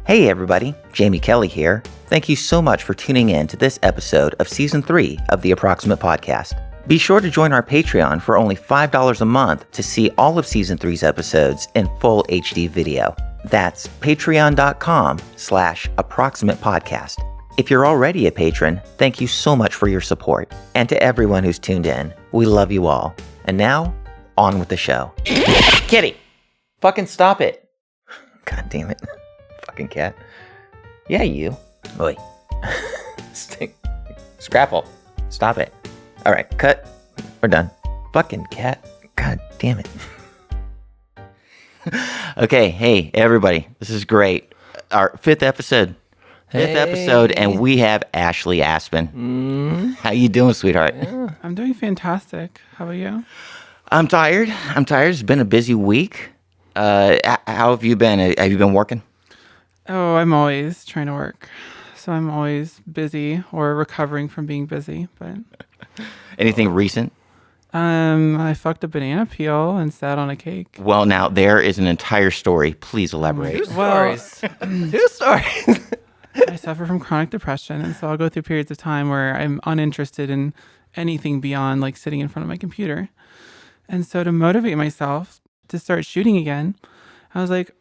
Hey everybody, Jamie Kelly here. Thank you so much for tuning in to this episode of Season 3 of the Approximate Podcast. Be sure to join our Patreon for only $5 a month to see all of Season 3's episodes in full HD video. That's patreon.com/approximate podcast. If you're already a patron, thank you so much for your support. And to everyone who's tuned in, we love you all. And now, on with the show. Kitty! Fucking stop it. God damn it. Fucking cat. Yeah, you. Oi. Scrapple. Stop it. All right, cut. We're done. Fucking cat. God damn it. Okay, hey, everybody. This is great. Our fifth episode. And we have Ashley Aspen. How you doing, sweetheart? Yeah, I'm doing fantastic. How about you? I'm tired. It's been a busy week. How have you been? Have you been working? Oh, I'm always trying to work. So I'm always busy or recovering from being busy. But anything recent? I fucked a banana peel and sat on a cake. Well, now there is an entire story. Please elaborate. Two stories. I suffer from chronic depression, and so I'll go through periods of time where I'm uninterested in anything beyond like sitting in front of my computer. And so to motivate myself to start shooting again, I was like,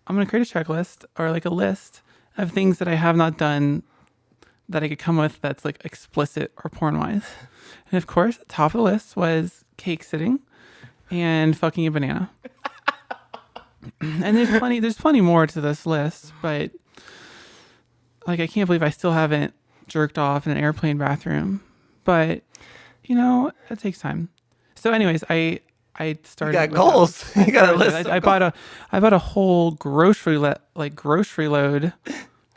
I'm going to create a checklist or like a list of things that I have not done that I could come with that's like explicit or porn-wise. And of course, top of the list was cake sitting and fucking a banana. And there's plenty more to this list, but like I can't believe I still haven't jerked off in an airplane bathroom. But you know, it takes time. So anyways, I started. You got goals. You got a list. I bought a whole grocery load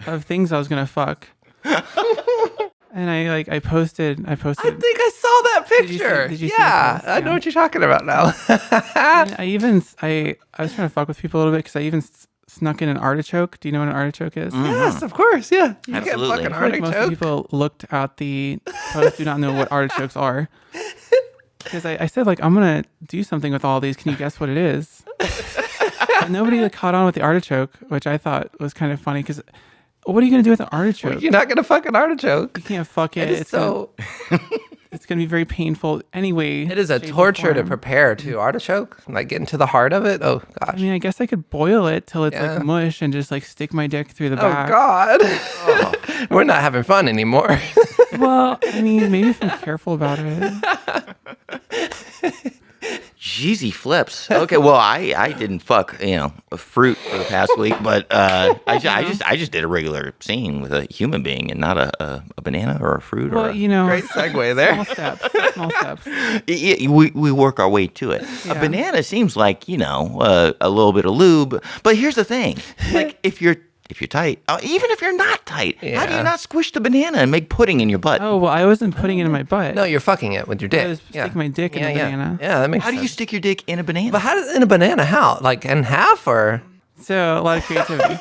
of things I was gonna fuck. And I posted. I think I saw that picture. Did you see yeah, I know what you're talking about now. I was trying to fuck with people a little bit because I even snuck in an artichoke. Do you know what an artichoke is? Mm-hmm. Yes, of course. Yeah, you absolutely. Get fucking I feel like artichoke. most people looked at the post do not know what artichokes are. Because I said like I'm gonna do something with all these. Can you guess what it is? And nobody caught on with the artichoke, which I thought was kind of funny. Because what are you gonna do with an artichoke? Well, you're not gonna fuck an artichoke. You can't fuck it. It's so. It's gonna be very painful anyway. It is a torture to prepare too. Artichoke, like getting to the heart of it. Oh gosh. I mean, I guess I could boil it till it's like mush and just like stick my dick through the back. Oh God. Oh. We're not having fun anymore. Well, I mean, maybe if I'm careful about it. Jeezy flips. Okay, well, I didn't fuck a fruit for the past week, but I just did a regular scene with a human being and not a banana or a fruit. Well, great segue there. Small steps. We work our way to it. Yeah. A banana seems like a little bit of lube, but here's the thing: like if you're tight, even if you're not tight, how do you not squish the banana and make pudding in your butt? Oh, well, I wasn't putting it in my butt. No, you're fucking it with your dick. I was sticking my dick in a banana. Yeah, that makes How sense. do you stick your dick in a banana? But how does in a banana? How? Like in half or? So a lot of creativity.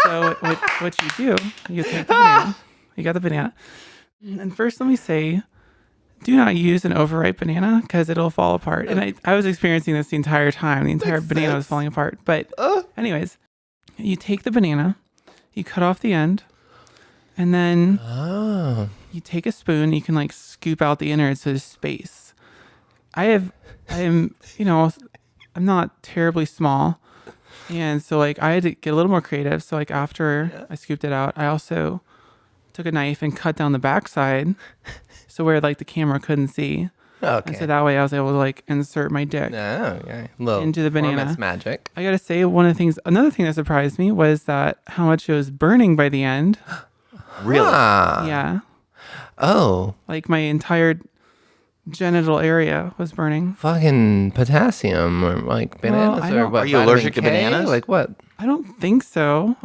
So what you do, you take the banana. You got the banana. And first, let me say, do not use an overripe banana because it'll fall apart. And I was experiencing this the entire time. The entire banana was falling apart. But anyways, you take the banana, you cut off the end, and then you take a spoon. You can like scoop out the innards so there's space. I'm not terribly small, and so like I had to get a little more creative. So like after I scooped it out, I also took a knife and cut down the backside, so where like the camera couldn't see. Okay. And so that way I was able to like insert my dick into the banana. That's magic. I gotta say, another thing that surprised me was that how much it was burning by the end. Really? Yeah. Oh. Like my entire genital area was burning. Fucking potassium or like bananas I or don't- what? Are you vitamin allergic to K? bananas? Like what? I don't think so.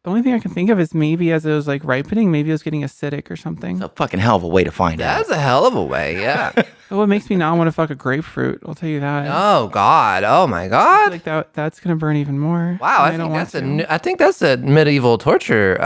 The only thing I can think of is maybe as it was like ripening, maybe it was getting acidic or something. It's a fucking hell of a way to find out. That's a hell of a way, yeah. But what makes me not want to fuck a grapefruit, I'll tell you that. Oh God! Oh my I God! feel like that's gonna burn even more. Wow, And I think that's a medieval torture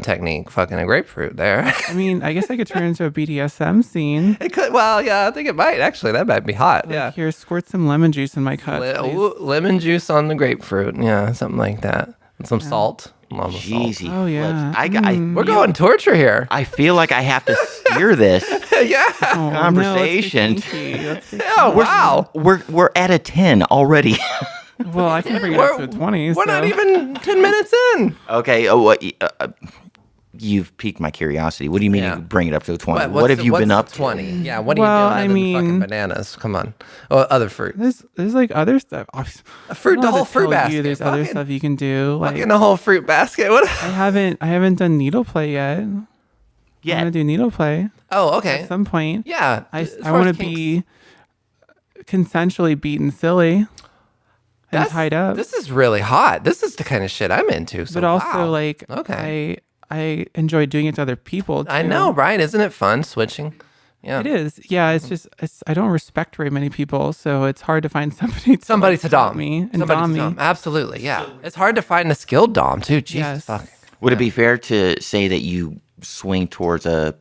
technique. Fucking a grapefruit there. I mean, I guess I could turn into a BDSM scene. It could. Well, yeah, I think it might actually. That might be hot. Yeah. Here, squirt some lemon juice in my cut. please. Lemon juice on the grapefruit. Yeah, something like that. And some salt. assault. Jeezy. Oh, yeah. We're going torture here. I feel like I have to steer this Yeah. Oh, conversation. No, let's get kinky. Let's get Oh, wow. We're at a 10 already. Well, I can bring it up to a 20. We're not so- even 10 minutes in. Okay. Oh, what? You've piqued my curiosity. What do you mean Yeah. you bring it up to a 20? What, What have you been up to? 20? Yeah, what are Well, you doing I other than fucking mean- bananas? Come on. Oh, other fruit. There's like other stuff. A fruit, I don't the know how whole to fruit tell basket. You, there's other Fucking- stuff you can do. Like Fucking a whole fruit basket. What? I haven't done needle play yet. I'm Yeah. gonna do needle play Oh, okay. at some point. Yeah. I as I far want as to kinks- be consensually beaten silly and tied up. This is really hot. This is the kind of shit I'm into. So but also wow. like Okay. I enjoy doing it to other people. I too. know, right? Isn't it fun switching? Yeah. It is. Yeah, it's just I don't respect very many people, so it's hard to find somebody to Somebody like, to dom me and Somebody dom to me. dom. Absolutely, yeah. It's hard to find a skilled dom too. Jesus Yes. fuck. Would it be fair to say that you swing towards a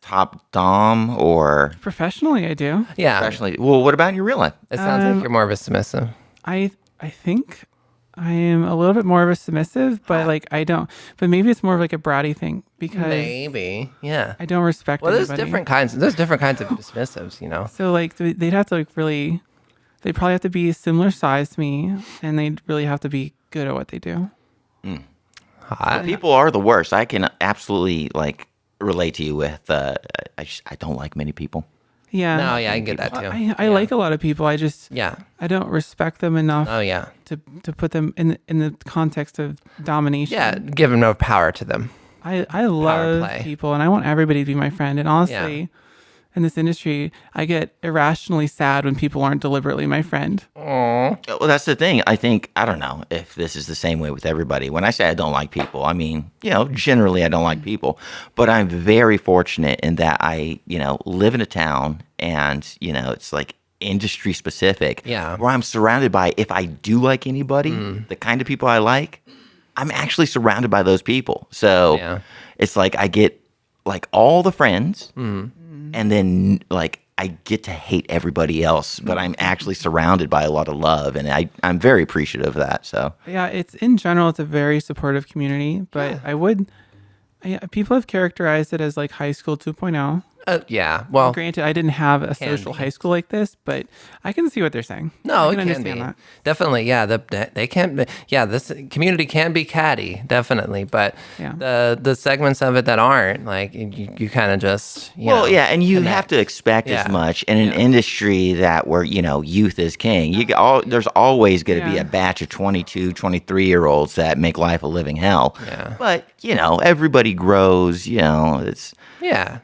top dom or Professionally, I do. Yeah. professionally? Well, what about in your real life? It sounds like you're more of a submissive. I think I am a little bit more of a submissive, but like I don't. But maybe it's more of like a bratty thing because Maybe. Yeah. I don't respect. Well, there's anybody. different kinds. There's different kinds of dismissives, you know. So like they'd have to like really, they'd probably have to be similar size to me, and they'd really have to be good at what they do. Hot. People are the worst. I can absolutely like relate to you with. I don't like many people. Yeah. No, yeah, I can get that too. I like a lot of people. I just Yeah. I don't respect them enough Oh yeah. to put them in the context of domination. Yeah. Give them no power to them. I love play. people and I want everybody to be my friend. And honestly, in this industry, I get irrationally sad when people aren't deliberately my friend. Well, that's the thing. I think, I don't know if this is the same way with everybody. When I say I don't like people, I mean, generally I don't like people. But I'm very fortunate in that I, live in a town and, it's like industry specific. Yeah. Where I'm surrounded by, if I do like anybody, the kind of people I like, I'm actually surrounded by those people. So Yeah. it's like I get like all the friends and then like I get to hate everybody else, but I'm actually surrounded by a lot of love, and I'm very appreciative of that. So Yeah, it's in general, it's a very supportive community, but people have characterized it as like high school 2.0. Yeah. Well, Granted, I didn't have a Can social be. high school like this, but I can see what they're saying. no, I it can understand be. that. Definitely, yeah. They can be. Yeah, this community can be catty, definitely. But Yeah. the segments of it that aren't, like, you kind of just, you know, and you have connect. to expect Yeah. as much in an industry that where youth is king. There's always going to be Yeah. a batch of 22, 23-year-olds that make life a living hell. Yeah. But everybody grows. It's Yeah.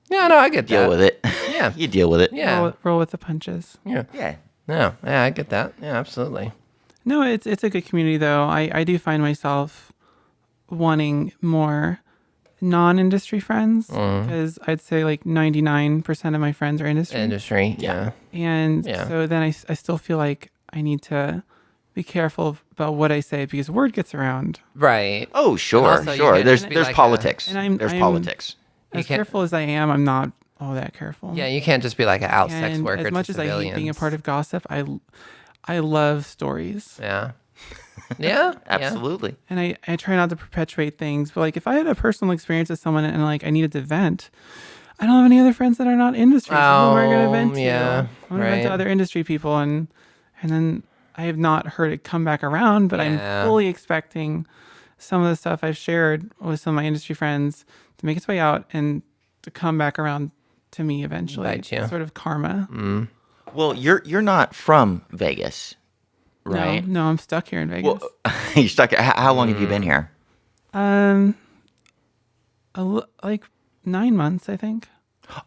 Yeah, no, I get deal that. with it. Yeah. You deal with it. Yeah. Roll with the punches. Yeah. Yeah. No, yeah, I get that. Yeah, absolutely. No, it's a good community though. I do find myself wanting more non-industry friends because I'd say like 99% of my friends are industry. Industry. Yeah. And Yeah. so then I still feel like I need to be careful about what I say because word gets around. Right. Oh, sure, also you sure. can't There's just be there's like politics. And There's I'm- politics. As can't- careful as I am, I'm not all that careful. Yeah, you can't just be like an out sex And worker as much to as I hate being a civilians. part of gossip, I love stories. Yeah. Yeah. Absolutely. And I try not to perpetuate things. But like if I had a personal experience with someone and like I needed to vent, I don't have any other friends that are not industry. So who am I going to vent to? yeah, I'm going to vent to right. other industry people. And then I have not heard it come back around, but Yeah. I'm fully expecting some of the stuff I've shared with some of my industry friends to make its way out and to come back around to me eventually. Bite you. Sort of karma. Well, you're not from Vegas, right? No, I'm stuck here in Vegas. Well, you're stuck. How long have you been here? Like 9 months, I think.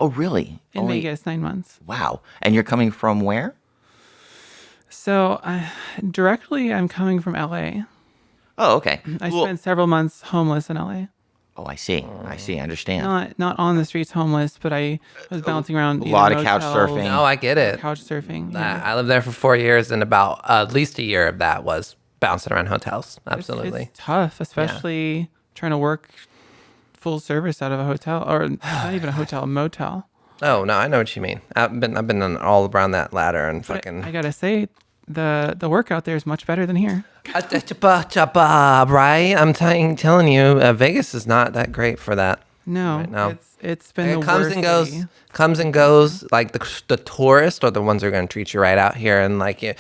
Oh, really? In Vegas, 9 months. Wow. And you're coming from where? So directly, I'm coming from LA. Oh, okay. I Well- spent several months homeless in LA. Oh, I see. I understand. Not on the streets homeless, but I was bouncing around. A lot of couch surfing. No, I get it. Couch surfing. I lived there for 4 years, and about at least a year of that was bouncing around hotels. Absolutely. It's tough, especially trying to work full service out of a hotel, or not even a hotel, a motel. Oh no, I know what you mean. I've been on all around that ladder and But fucking. I gotta say, the work out there is much better than here. Right? I'm telling you, Vegas is not that great for that. No, Right now. it's been the It comes worst and goes. city. Comes and goes. Like the tourists are the ones who are going to treat you right out here, and like you,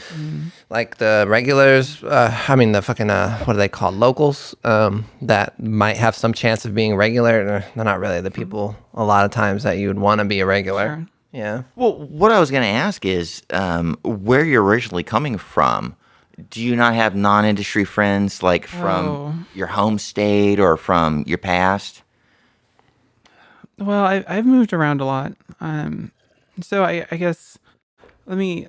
like the regulars. I mean the fucking what are they called? Locals. That might have some chance of being regular. They're not really the people. A lot of times that you would want to be a regular. Sure. Yeah. Well, what I was going to ask is where you're originally coming from. Do you not have non-industry friends like from your home state or from your past? Well, I've moved around a lot. So I guess let me.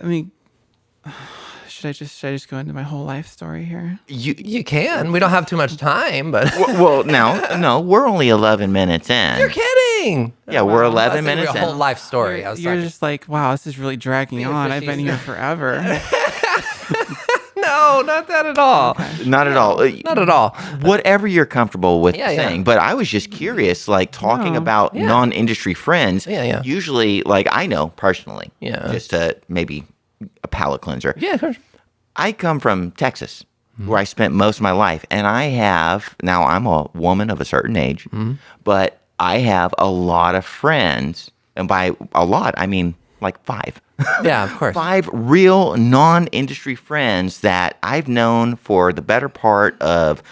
Should I just go into my whole life story here? You can. We don't have too much time, but Well, no, we're only 11 minutes in. you're kidding. Yeah, we're I 11 was thinking minutes your whole in. life story. I was You're like, just like, wow, this is really dragging on. I've been here forever. no, not that at all. Not at all. Not at all. Whatever you're comfortable with Yeah, yeah. saying. But I was just curious, like talking No. about non-industry friends. Yeah, yeah. Usually, like I know personally. Yeah. Just to maybe a palate cleanser. Yeah, of course. I come from Texas, where I spent most of my life, and now I'm a woman of a certain age, but I have a lot of friends, and by a lot I mean like 5. Yeah, of course. 5 real non-industry friends that I've known for the better part of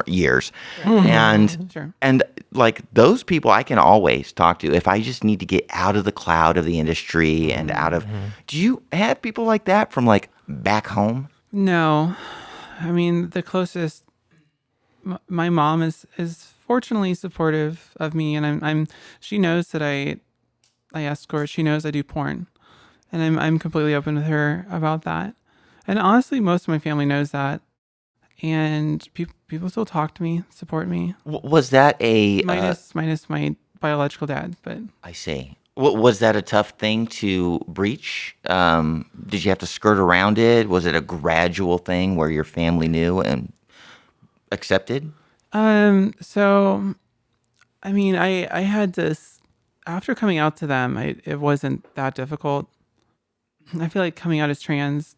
years. Sure. And like those people I can always talk to if I just need to get out of the cloud of the industry and out of. Do you have people like that from like back home? No, I mean the closest. My mom is fortunately supportive of me, and I'm. She knows that I escort. She knows I do porn, and I'm completely open with her about that. And honestly, most of my family knows that, and people still talk to me, support me. Was that a? Minus my biological dad, but I see. Was that a tough thing to breach? Did you have to skirt around it? Was it a gradual thing where your family knew and accepted? So, I mean, I had this after coming out to them. It wasn't that difficult. I feel like coming out as trans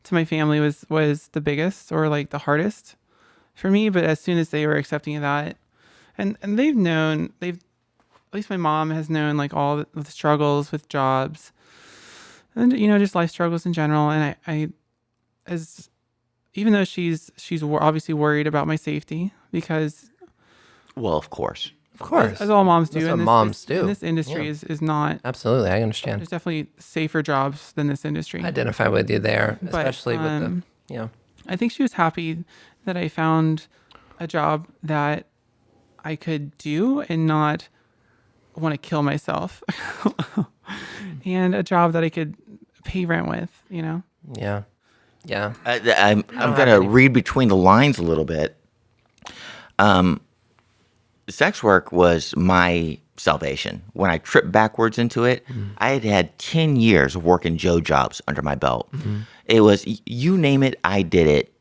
to my family was the biggest or like the hardest for me. But as soon as they were accepting of that, and they've at least my mom has known like all the struggles with jobs and just life struggles in general. And I as even though she's obviously worried about my safety because Well, of course. Of course. as all moms do. That's what and moms do. And this industry Yeah. is not. Absolutely, I understand. There's definitely safer jobs than this industry. I identify with you there, But, especially with the, I think she was happy that I found a job that I could do and not want to kill myself, and a job that I could pay rent with. yeah. I'm going to read between the lines a little bit. Sex work was my salvation. When I tripped backwards into it, I had 10 years of working Joe jobs under my belt. It was, you name it, I did it.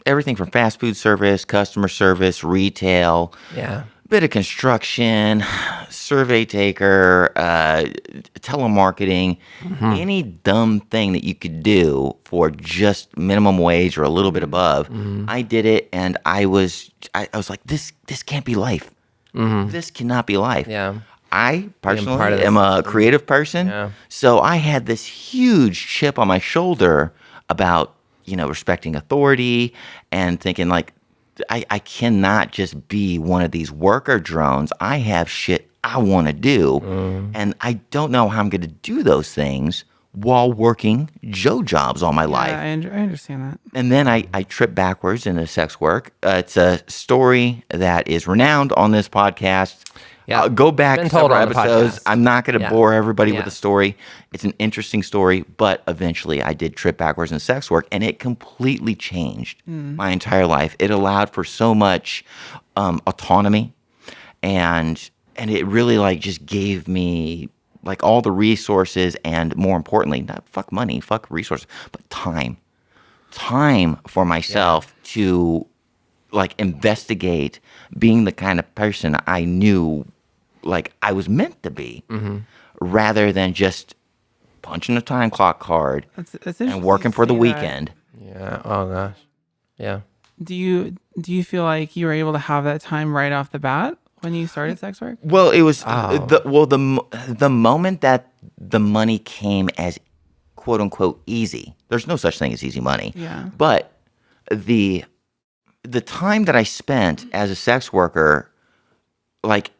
Everything from fast food service, customer service, retail, Yeah. bit of construction, survey taker, telemarketing, any dumb thing that you could do for just minimum wage or a little bit above. I did it, and I was like, this can't be life. This cannot be life. Yeah. I part of personally the am a system. creative person, Yeah. so I had this huge chip on my shoulder about respecting authority and thinking like, I cannot just be one of these worker drones. I have shit I want to do, and I don't know how I'm going to do those things while working Joe jobs all my life. I understand that. And then I tripped backwards into sex work. It's a story that is renowned on this podcast. Yeah. Go back Been told several on the episodes. podcast. I'm not going to Yeah. bore everybody Yeah. with the story. It's an interesting story, but eventually I did trip backwards in sex work, and it completely changed my entire life. It allowed for so much autonomy, and it really like just gave me like all the resources, and more importantly, not fuck money, fuck resources, but time for myself to like investigate being the kind of person I knew like I was meant to be, rather than just punching a time clock card That's and working for the weekend. Yeah. Oh gosh. Yeah. Do you feel like you were able to have that time right off the bat when you started sex work? Well, it was Oh. the moment that the money came as quote unquote easy. There's no such thing as easy money. Yeah. But the time that I spent as a sex worker, like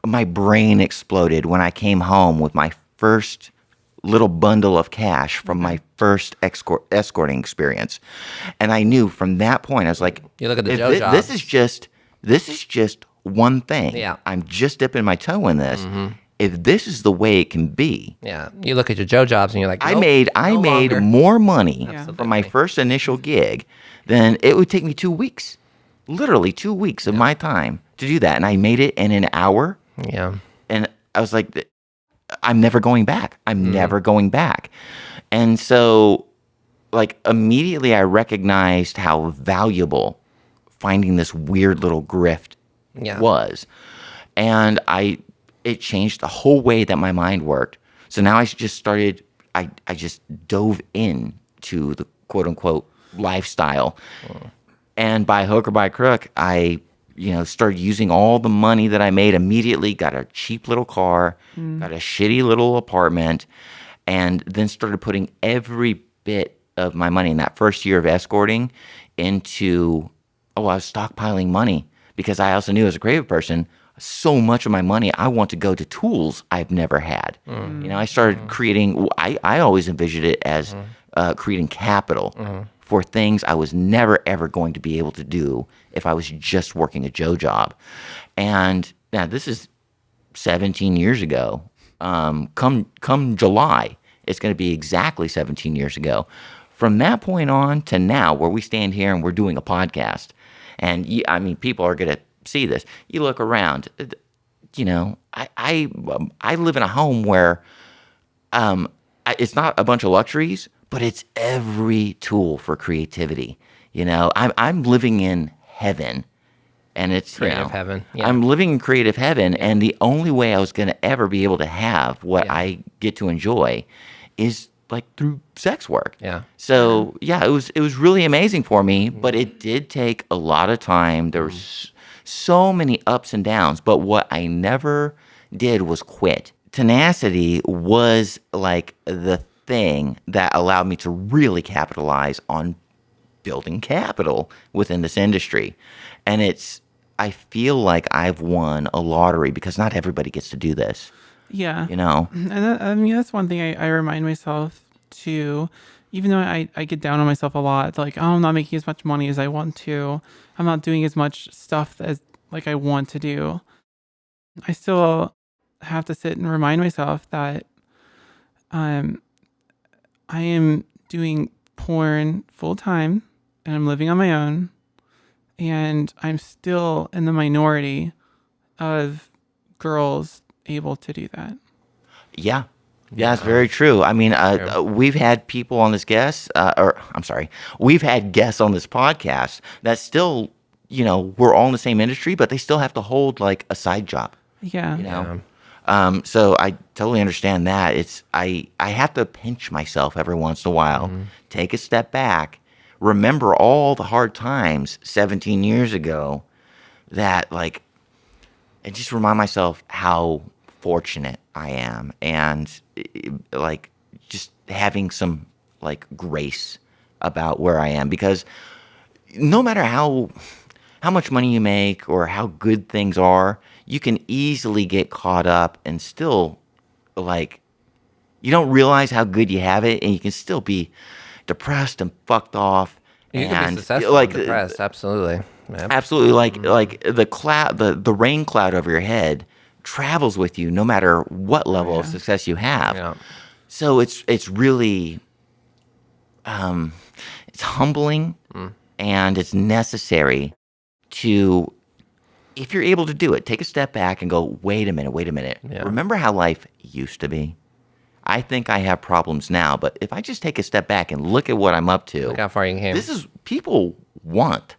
my brain exploded when I came home with my first little bundle of cash from my first escorting experience. And I knew from that point, I was like, You look at the if Joe jobs. this is just one thing. Yeah. I'm just dipping my toe in this. If this is the way it can be, Yeah. You look at your Joe jobs and you're like, I nope, made no longer. more money Yeah. from my first initial gig than it would take me 2 weeks, literally 2 weeks of my time to do that, and I made it in an hour. Yeah. And I was like, I'm never going back. I'm never going back. And so, like, immediately I recognized how valuable finding this weird little grift Yeah. was. And it changed the whole way that my mind worked. So now I just started, I just dove into the quote unquote lifestyle. And by hook or by crook, I started using all the money that I made immediately, got a cheap little car, got a shitty little apartment, and then started putting every bit of my money in that first year of escorting into, I was stockpiling money because I also knew as a creative person, so much of my money, I want to go to tools I've never had. I started creating, I always envisioned it as creating capital for things I was never, ever going to be able to do if I was just working a Joe job. And now this is 17 years ago. Come July, it's going to be exactly 17 years ago. From that point on to now, where we stand here and we're doing a podcast, and people are going to see this. You look around, I live in a home where it's not a bunch of luxuries, but it's every tool for creativity. I'm living in heaven, and it's Creative heaven. Yeah. I'm living in creative heaven, and the only way I was going to ever be able to have what I get to enjoy is like through sex work. Yeah. So it was really amazing for me, but it did take a lot of time. There was so many ups and downs, but what I never did was quit. Tenacity was like the thing that allowed me to really capitalize on building capital within this industry. And I feel like I've won a lottery because not everybody gets to do this. Yeah. And that's one thing I remind myself to, even though I get down on myself a lot, like, oh, I'm not making as much money as I want to. I'm not doing as much stuff as like I want to do. I still have to sit and remind myself that I am doing porn full time and I'm living on my own, and I'm still in the minority of girls able to do that. yeah, it's very true. I mean, we've had people on this we've had guests on this podcast that still, we're all in the same industry, but they still have to hold like a side job. Yeah. So I totally understand that. I have to pinch myself every once in a while, take a step back, remember all the hard times 17 years ago, and just remind myself how fortunate I am, and like just having some like grace about where I am, because no matter how much money you make or how good things are, you can easily get caught up and still, like, you don't realize how good you have it, and you can still be depressed and fucked off. You can and be successful and depressed. Absolutely. Yep. Absolutely, like the cloud, the rain cloud over your head travels with you no matter what level of success you have. Yeah. So it's really it's humbling, and it's necessary to, if you're able to do it, take a step back and go, wait a minute. Yeah. Remember how life used to be? I think I have problems now, but if I just take a step back and look at what I'm up to, Look how far you came. People want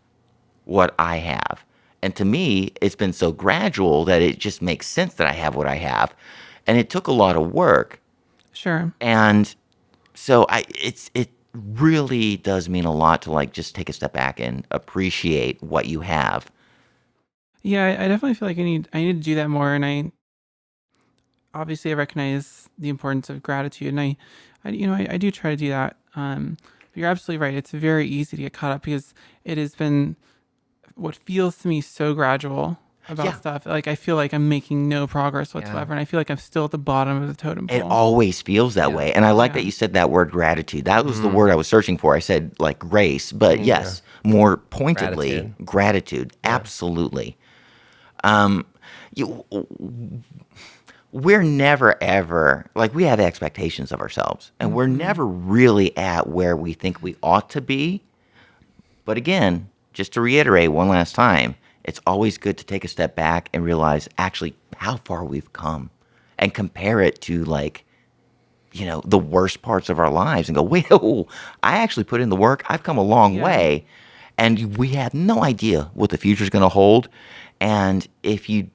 what I have. And to me, it's been so gradual that it just makes sense that I have what I have. And it took a lot of work. Sure. And so really does mean a lot to like just take a step back and appreciate what you have. Yeah, I definitely feel like I need to do that more, and I obviously I recognize the importance of gratitude, and I do try to do that. But you're absolutely right. It's very easy to get caught up because it has been what feels to me so gradual about Yeah. stuff. Like I feel like I'm making no progress Yeah. whatsoever, and I feel like I'm still at the bottom of the totem It pole. always feels that Yeah. way. And I like that Yeah. you said that word gratitude. That was the word I was searching for. I said like grace, but yes, more pointedly, gratitude. Absolutely. You, we're never ever like we have expectations of ourselves, and we're never really at where we think we ought to be. But again, just to reiterate one last time, it's always good to take a step back and realize actually how far we've come and compare it to like, the worst parts of our lives and go, wait, oh, I actually put in the work. I've come a long Yeah. way. And we have no idea what the future is going to hold. And if you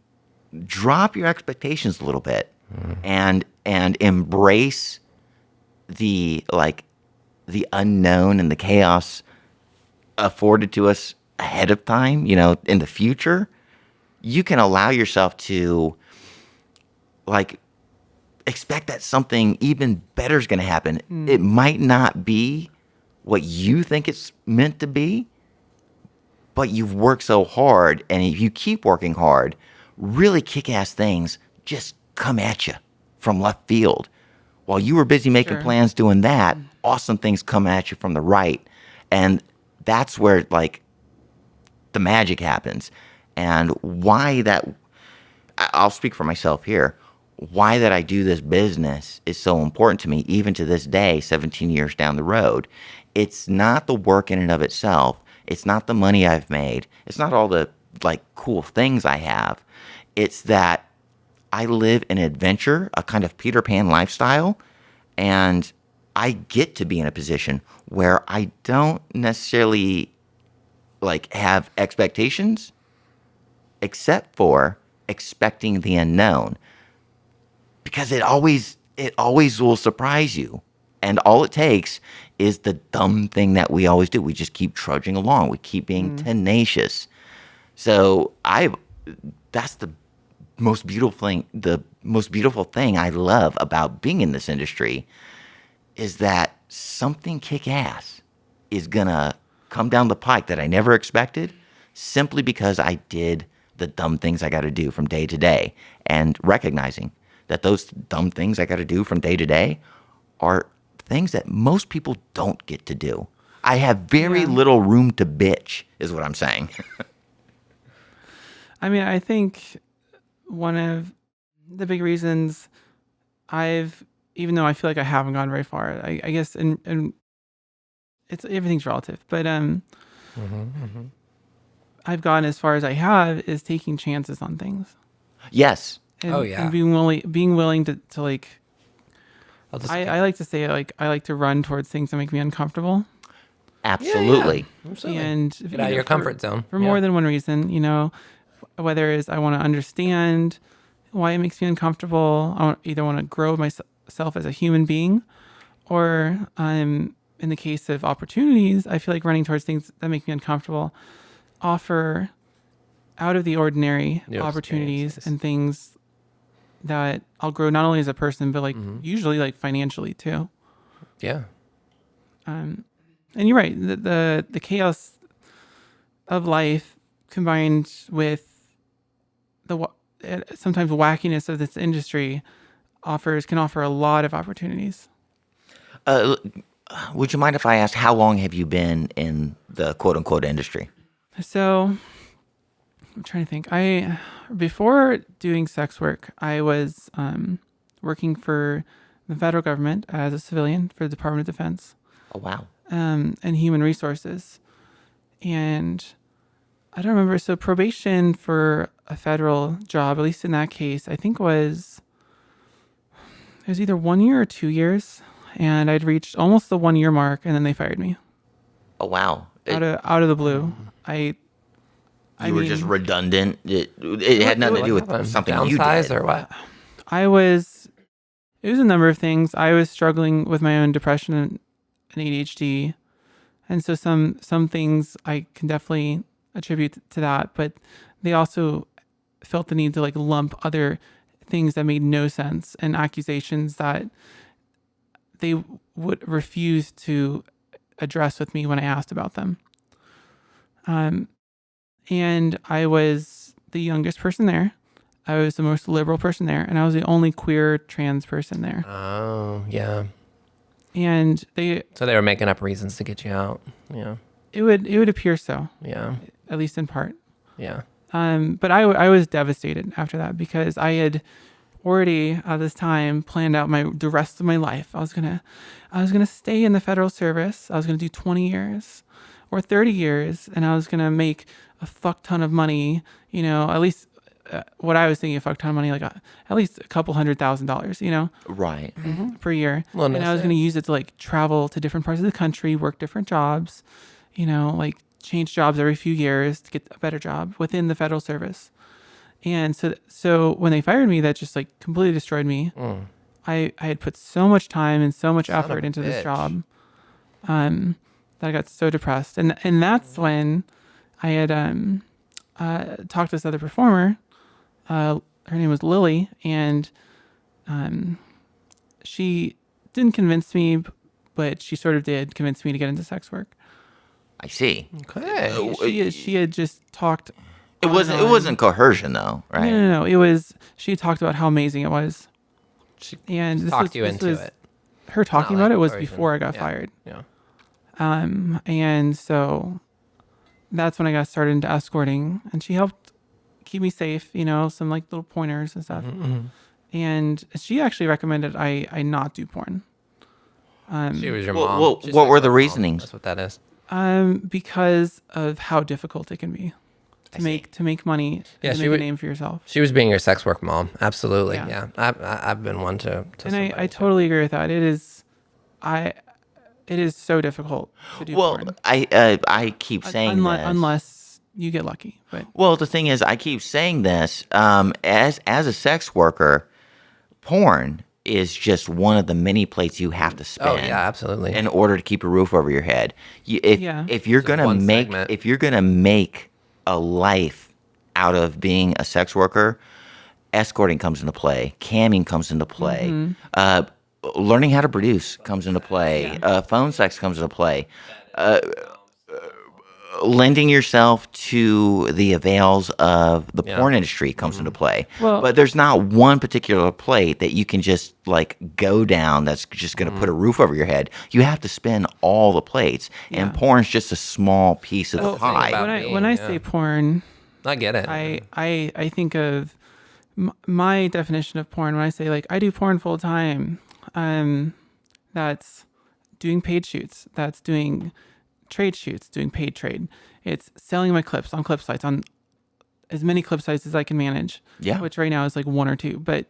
drop your expectations a little bit and embrace the unknown and the chaos afforded to us ahead of time, in the future, you can allow yourself to like expect that something even better is going to happen. It might not be what you think it's meant to be, but you've worked so hard, and if you keep working hard, really kick-ass things just come at you from left field. While you were busy making Sure. plans doing that, awesome things come at you from the right. And that's where like the magic happens. And why that I'll speak for myself here. Why that I do this business is so important to me, even to this day, 17 years down the road. It's not the work in and of itself. It's not the money I've made. It's not all the like cool things I have. It's that I live an adventure, a kind of Peter Pan lifestyle, and I get to be in a position where I don't necessarily like have expectations, except for expecting the unknown, because it always will surprise you. And all it takes is the dumb thing that we always do. We just keep trudging along. We keep being tenacious. So that's the most beautiful thing I love about being in this industry is that something kick-ass is gonna come down the pike that I never expected, simply because I did the dumb things I got to do from day to day, and recognizing that those dumb things I got to do from day to day are things that most people don't get to do. I have very Yeah. little room to bitch, is what I'm saying. I mean, I think one of the big reasons even though I feel like I haven't gone very far, I guess, and it's everything's relative, but I've gone as far as I have is taking chances on things. Yes. And, Oh, yeah. and being willing to like, I'll just I like to say like I like to run towards things that make me uncomfortable. Absolutely. Absolutely. And Get out of your comfort zone. for more than one reason, whether it's I want to understand why it makes me uncomfortable. I either want to grow myself as a human being, or in the case of opportunities, I feel like running towards things that make me uncomfortable offer out of the ordinary New opportunities experiences. and things that I'll grow not only as a person, but like usually like financially too. Yeah. And you're right. The chaos of life combined with sometimes wackiness of this industry can offer a lot of opportunities. Would you mind if I ask how long have you been in the quote unquote industry? So I'm trying to think. Before doing sex work, I was working for the federal government as a civilian for the Department of Defense. Oh, wow. And Human Resources. And I don't remember. So probation for a federal job, at least in that case, I think it was either 1 year or 2 years. And I'd reached almost the 1 year mark, and then they fired me Oh, wow. out of the blue. You were just redundant. It had nothing to do with something you Downsize did. or what? It was a number of things. I was struggling with my own depression an ADHD, and so some things I can definitely attribute to that, but they also felt the need to like lump other things that made no sense and accusations that they would refuse to address with me when I asked about them. And I was the youngest person there. I was the most liberal person there, and I was the only queer trans person there. Oh, yeah. And So they were making up reasons to get you out. Yeah. it would appear so, Yeah. at least in part. Yeah. But I was devastated after that because I had already at this time planned out the rest of my life. I was gonna stay in the federal service. I was gonna do 20 years or 30 years, and I was gonna make a fuck ton of money. You know, at least what I was thinking, a fuck ton of money, like at least a couple $100,000. Right. Per year, Well, and I was nice. gonna use it to like travel to different parts of the country, work different jobs. Like change jobs every few years to get a better job within the federal service. And so when they fired me, that just like completely destroyed me. I had put so much time and so much Son of effort a into this bitch. job, that I got so depressed. And that's when I had talked to this other performer. Her name was Lily, and she didn't convince me, but she sort of did convince me to get into sex work. I see. Okay. She had just talked. It wasn't coercion though, right? No. It was, she talked about how amazing it was. She And this talked was, you this into was- it. Her talking Not about like it was coercion. before I got Yeah. fired. Yeah. And so that's when I got started into escorting, and she helped keep me safe, some like little pointers and stuff. And she actually recommended I not do porn. She was your Well, mom. well, She's what like were the your mom. reasonings? That's what that is. Because of how difficult it can be I see. to make money, Yeah, to she make a would- name for yourself. She was being your sex work mom. Absolutely. Yeah. Yeah. I've been one to And I somebody, too. totally agree with that. It is so difficult to do Well, porn. I keep saying unless, this. unless you get lucky. But Well, the thing is, I keep saying this. As a sex worker, porn is just one of the many plates you have to spin. Oh, yeah, absolutely. In order to keep a roof over your head. Yeah. If you're gonna one make segment. if you're gonna make a life out of being a sex worker, escorting comes into play, camming comes into play, learning how to produce comes into play, phone sex comes into play, lending yourself to the avails of the porn industry comes into play. Well- But there's not one particular plate that you can just like go down that's just going to put a roof over your head. You have to spin all the plates, and porn's just a small piece of the the thing pie. about- when I yeah. say porn, I get it. I think of my definition of porn when I say like I do porn full time. That's doing paid shoots. That's doing trade shoots, doing paid trade. It's selling my clips on clip sites, on as many clip sites as I can manage. Yeah. Which right now is like one or two. But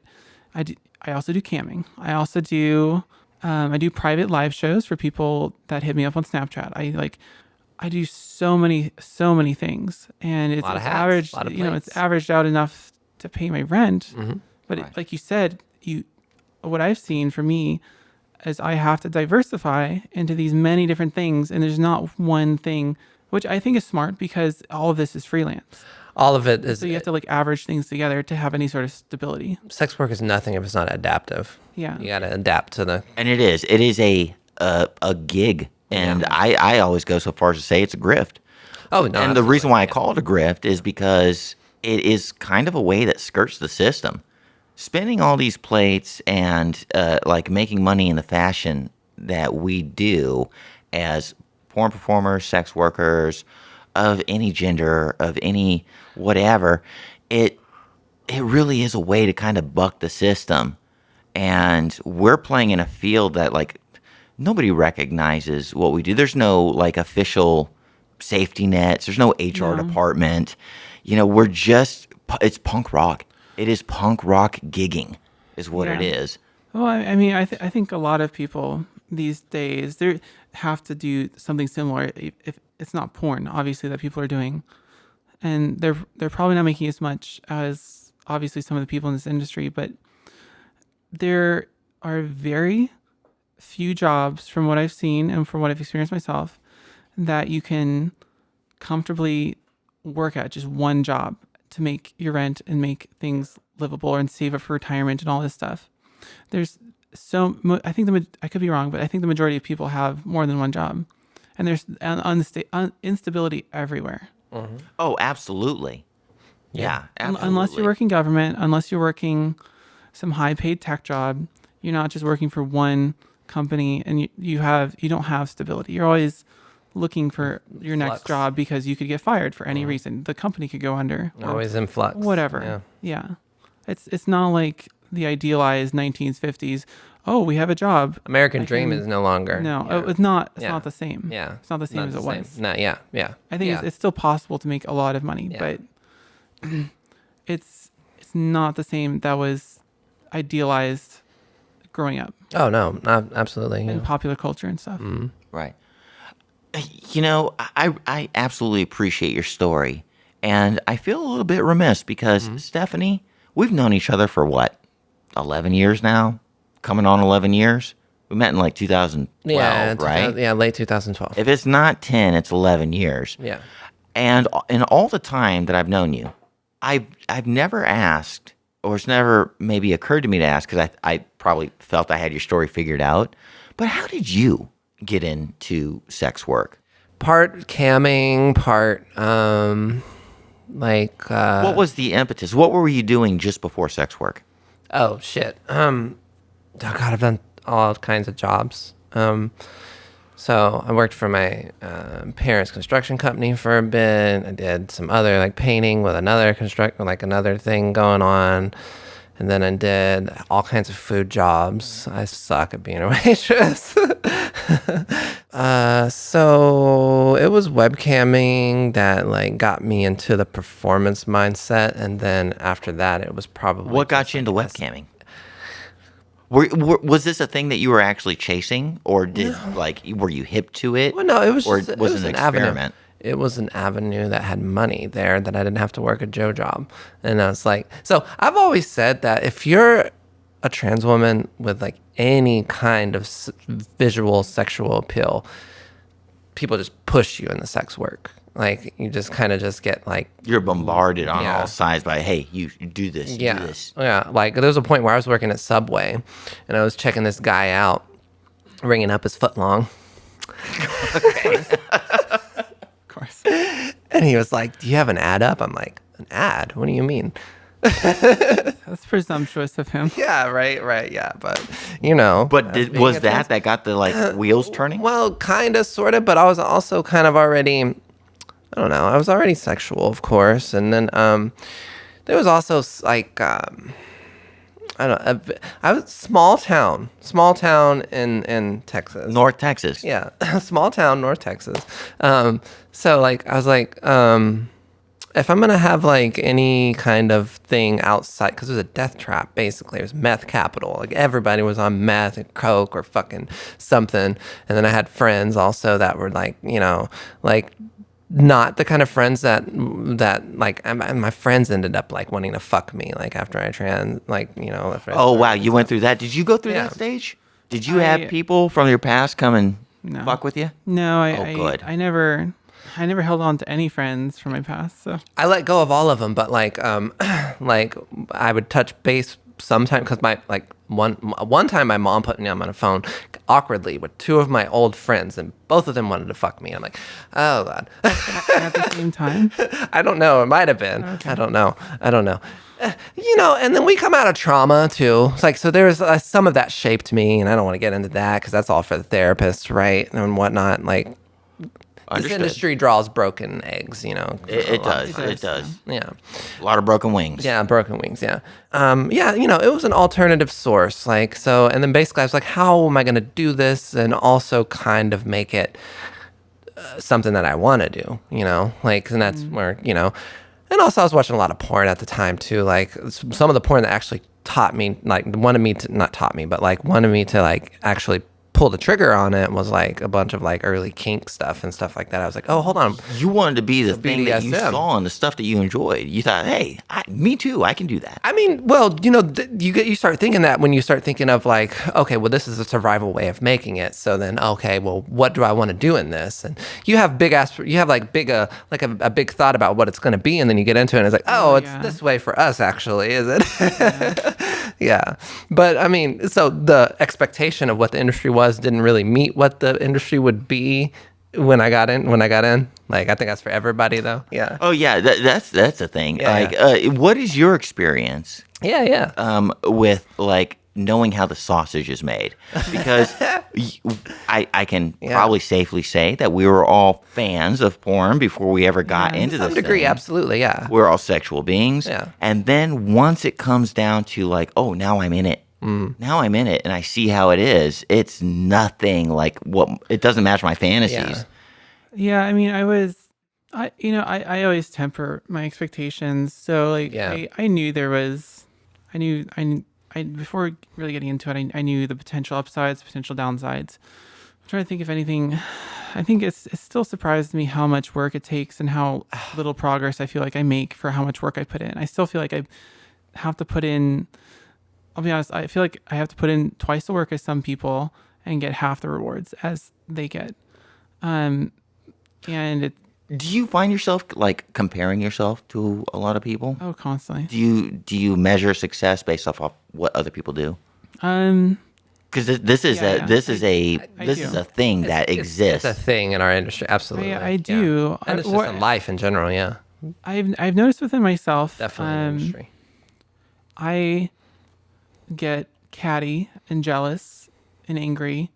I also do camming. I also do I do private live shows for people that hit me up on Snapchat. I do so many things, and it's Lot of hats, averaged. lot of It's plates. averaged out enough to pay my rent. But Right. like you said, what I've seen for me is I have to diversify into these many different things, and there's not one thing, which I think is smart because all of this is freelance. All of it is. So you have to like average things together to have any sort of stability. Sex work is nothing if it's not adaptive. Yeah. You got to adapt to the. And it is a gig, and I always go so far as to say it's a grift. Oh, no. And the absolutely. reason why I call it a grift is because it is kind of a way that skirts the system. Spinning all these plates and like making money in the fashion that we do as porn performers, sex workers, of any gender, of any whatever, it really is a way to kind of buck the system. And we're playing in a field that like nobody recognizes what we do. There's no like official safety nets. There's no HR department. We're just, it's punk rock. It is punk rock gigging is what it Yeah. is. Well, I mean, I think a lot of people these days they have to do something similar. If it's not porn, obviously, that people are doing, and they're probably not making as much as obviously some of the people in this industry, but there are very few jobs from what I've seen and from what I've experienced myself that you can comfortably work at just one job to make your rent and make things livable and save up for retirement and all this stuff. There's I think I could be wrong, but I think the majority of people have more than one job, and there's instability everywhere. Mm-hmm. Oh, absolutely. Yeah, absolutely. Unless you're working government, unless you're working some high-paid tech job, you're not just working for one company, and you don't have stability. You're always looking for your next Flux. job because you could get fired for any reason. The company could go under. Always in flux. Whatever. Yeah. It's not like the idealized 1950s. Oh, we have a job. American dream is no longer. No, Yeah. it's not. It's Yeah. not the same. Yeah. It's not the same Not as the it same. was. No, yeah. I think it's still possible to make a lot of money, Yeah. but it's not the same that was idealized growing up Oh no, not absolutely. in popular culture and stuff. Right. You know, I absolutely appreciate your story. And I feel a little bit remiss because, Stephanie, we've known each other for what, 11 years now? Coming on 11 years? We met in like 2012, right? Yeah, late 2012. If it's not 10, it's 11 years. Yeah. And in all the time that I've known you, I've never asked, or it's never maybe occurred to me to ask, because I probably felt I had your story figured out, but how did you get into sex work? Part camming, part What was the impetus? What were you doing just before sex work? oh shit. Oh God, I've done all kinds of jobs. So I worked for my parents' construction company for a bit. I did some other like painting with another another thing going on. And then I did all kinds of food jobs. I suck at being a waitress. So it was webcamming that like got me into the performance mindset. And then after that, it was probably What got you into webcamming? Was this a thing that you were actually chasing, or were you hip to it? Well, no, it was or just, was it was an an experiment? avenue. It was an avenue that had money there that I didn't have to work a Joe job. And I was like, so I've always said that if you're a trans woman with like any kind of visual sexual appeal, people just push you in the sex work. Like you just kind of just get like, You're bombarded on Yeah. all sides by, hey, you do this, do this. Yeah. Like there was a point where I was working at Subway and I was checking this guy out, ringing up his foot long. Of course. And he was like, do you have an ad up? I'm like, an ad? What do you mean? That's presumptuous of him. Yeah, right, yeah. But, you know. But as being was a trans- that got the wheels turning? Well, kind of, sort of. But I was also kind of already, I don't know. I was already sexual, of course. And then there was also like, I don't know. I was small town in Texas. North Texas. Yeah, small town, North Texas. So like, I was like, if I'm gonna have like any kind of thing outside, because it was a death trap, basically. It was meth capital. Like everybody was on meth and coke or fucking something. And then I had friends also that were like, you know, like not the kind of friends that like, and my friends ended up like wanting to fuck me like after I after I Oh, wow. started. You went through that. Did you go through Yeah. that stage? Did you have people from your past come and fuck with you? No, good. I never held on to any friends from my past. So I let go of all of them, but like like I would touch base sometime because my like one time my mom put me on the phone awkwardly with two of my old friends and both of them wanted to fuck me. I'm like, oh God. at the same time, I don't know. It might have been. Okay. I don't know. You know, and then we come out of trauma too. It's like, so there's some of that shaped me, and I don't want to get into that because that's all for the therapist, right? And whatnot. Like, this Understood. industry draws broken eggs, you know. It A lot of does. times. It does. Yeah. A lot of broken wings. Yeah, broken wings, yeah. Yeah, you know, it was an alternative source. Like, so, and then basically I was like, how am I going to do this and also kind of make it something that I want to do, you know? Like, and that's where, you know, and also I was watching a lot of porn at the time too. Like, some of the porn that actually taught me, like, wanted me to, not taught me, but like wanted me to like actually pull the trigger on it was like a bunch of like early kink stuff and stuff like that. I was like, oh, hold on. You wanted to be the thing that you BDSM. saw and the stuff that you enjoyed. You thought, hey, me too. I can do that. I mean, well, you start thinking that when you start thinking of like, okay, well, this is a survival way of making it. So then, okay, well, what do I want to do in this? And you have a big thought about what it's going to be, and then you get into it, and it's like, oh, it's this way for us, actually, is it? Yeah. But I mean, so the expectation of what the industry was didn't really meet what the industry would be when I got in. Like, I think that's for everybody though. Yeah. Oh yeah, that's a thing. Yeah, What is your experience? Yeah. With like knowing how the sausage is made, because I can probably safely say that we were all fans of porn before we ever got into this. To some degree, thing. absolutely. Yeah. We're all sexual beings. Yeah. And then once it comes down to like, oh, now I'm in it. Now I'm in it and I see how it is. It's nothing like it doesn't match my fantasies. Yeah, I mean, I always temper my expectations. So like, I knew before really getting into it, I knew the potential upsides, potential downsides. I'm trying to think if anything. I think it still surprised me how much work it takes and how little progress I feel like I make for how much work I put in. I still feel like I have to put in. I'll be honest. I feel like I have to put in twice the work as some people and get half the rewards as they get. And it. Do you find yourself like comparing yourself to a lot of people? Oh, constantly. Do you measure success based off of what other people do? Because this is a thing that exists. It's a thing in our industry. Absolutely. I do. And it's just in life in general. Yeah. I've noticed within myself. Definitely in the industry. I get catty and jealous and angry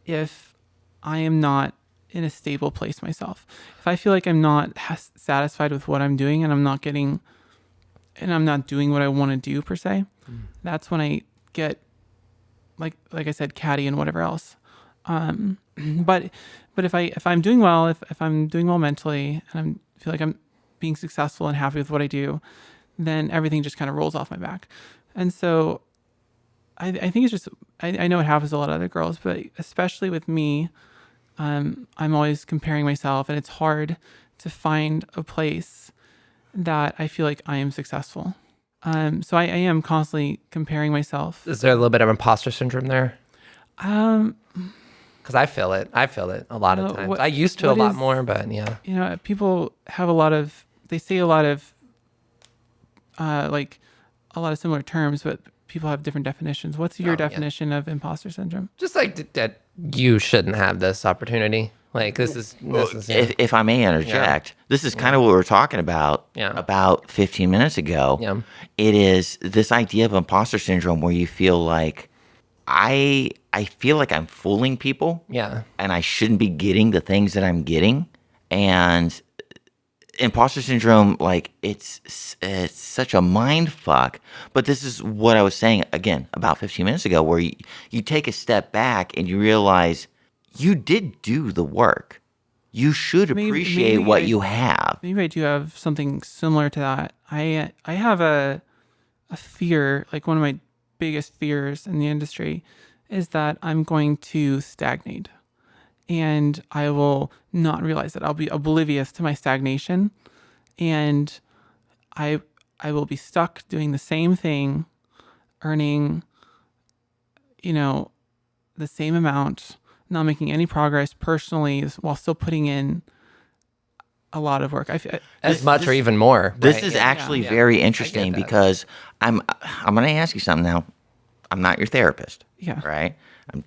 if I am not in a stable place myself. If I feel like I'm not satisfied with what I'm doing and I'm not doing what I want to do per se, that's when I get like I said, catty and whatever else. But if I'm doing well, if I'm doing well mentally and I feel like I'm being successful and happy with what I do, then everything just kind of rolls off my back. And so I think it's just, I know it happens to a lot of other girls, but especially with me, I'm always comparing myself, and it's hard to find a place that I feel like I am successful. So I am constantly comparing myself. Is there a little bit of imposter syndrome there? Because I feel it a lot of times. I used to a lot more, but yeah. People have they say a lot of similar terms, but people have different definitions. What's your definition of imposter syndrome? Just like that you shouldn't have this opportunity. Like this is if I may interject, this is kind of what we were talking about about 15 minutes ago. Yeah. It is this idea of imposter syndrome where you feel like I feel like I'm fooling people. Yeah. And I shouldn't be getting the things that I'm getting. And imposter syndrome, like it's such a mind fuck. But this is what I was saying again about 15 minutes ago, where you take a step back and you realize you did do the work. You should appreciate what you have. Maybe I do have something similar to that. I have a fear, like one of my biggest fears in the industry is that I'm going to stagnate. And I will not realize that I'll be oblivious to my stagnation, and I will be stuck doing the same thing, earning, the same amount, not making any progress personally, while still putting in a lot of work. As much or even more. This is actually very interesting because I'm going to ask you something now. I'm not your therapist. Yeah. Right.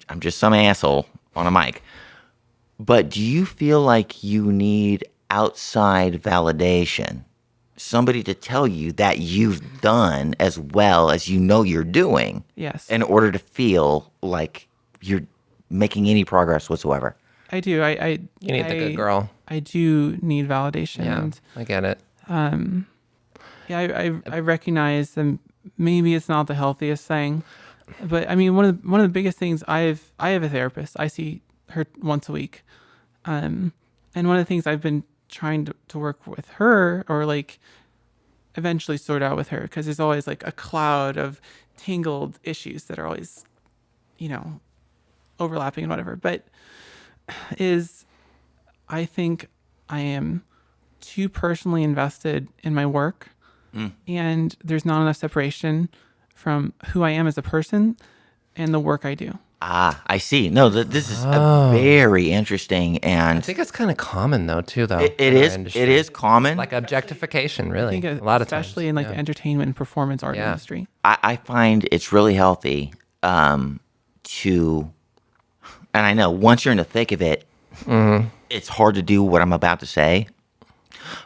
I'm just some asshole on a mic. But do you feel like you need outside validation? Somebody to tell you that you've done as well as you know you're doing. Yes. In order to feel like you're making any progress whatsoever. I do. You need the good girl. I do need validation. Yeah, and, I get it. I recognize that maybe it's not the healthiest thing, but I mean one of the biggest things I have a therapist. I see her once a week. And one of the things I've been trying to work with her, or like eventually sort out with her, because there's always like a cloud of tangled issues that are always, overlapping and whatever, but is I think I am too personally invested in my work, and there's not enough separation from who I am as a person and the work I do. Ah, I see. No, this is a very interesting, I and think it's kind of common though too, though. it in our is. industry. It is common. like objectification, I really. think A lot of times, especially in like the entertainment and performance art industry. I find it's really healthy to, and I know once you're in the thick of it, it's hard to do what I'm about to say,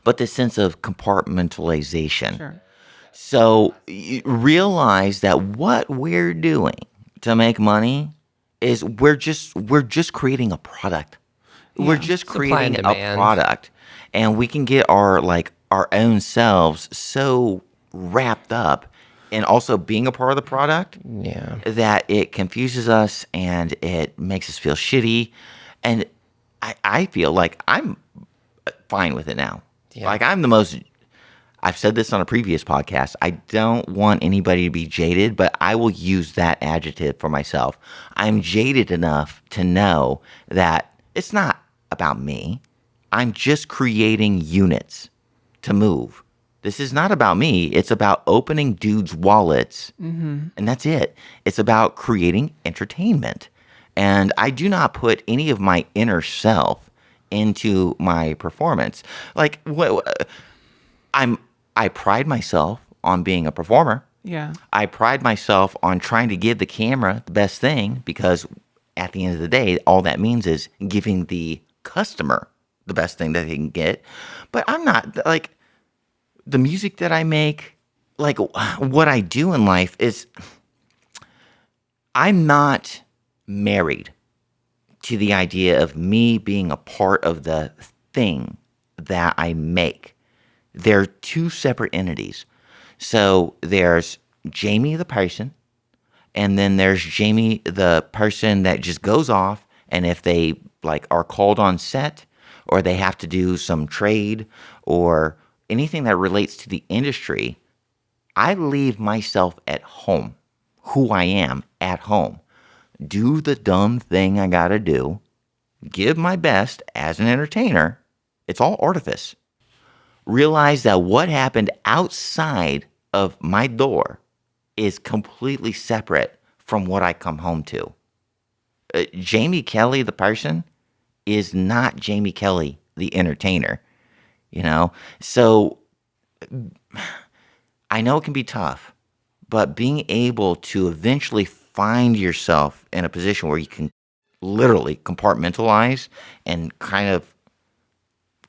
but the sense of compartmentalization. Sure. So you realize that what we're doing to make money is we're just creating a product. We're just Supply and creating a demand. product, and we can get our own selves so wrapped up in also being a part of the product Yeah. that it confuses us and it makes us feel shitty. And I feel like I'm fine with it now. Yeah. Like I've said this on a previous podcast. I don't want anybody to be jaded, but I will use that adjective for myself. I'm jaded enough to know that it's not about me. I'm just creating units to move. This is not about me. It's about opening dudes' wallets, and that's it. It's about creating entertainment. And I do not put any of my inner self into my performance. Like, I pride myself on being a performer. Yeah. I pride myself on trying to give the camera the best thing, because at the end of the day, all that means is giving the customer the best thing that they can get. But I'm not like the music that I make, like what I do in life is I'm not married to the idea of me being a part of the thing that I make. They're two separate entities. So there's Jamie the person, and then there's Jamie the person that just goes off, and if they like are called on set or they have to do some trade or anything that relates to the industry, I leave myself at home, who I am at home. Do the dumb thing I gotta do, give my best as an entertainer. It's all artifice. Realize that what happened outside of my door is completely separate from what I come home to. Jamie Kelly, the person, is not Jamie Kelly, the entertainer. You know? So I know it can be tough, but being able to eventually find yourself in a position where you can literally compartmentalize and kind of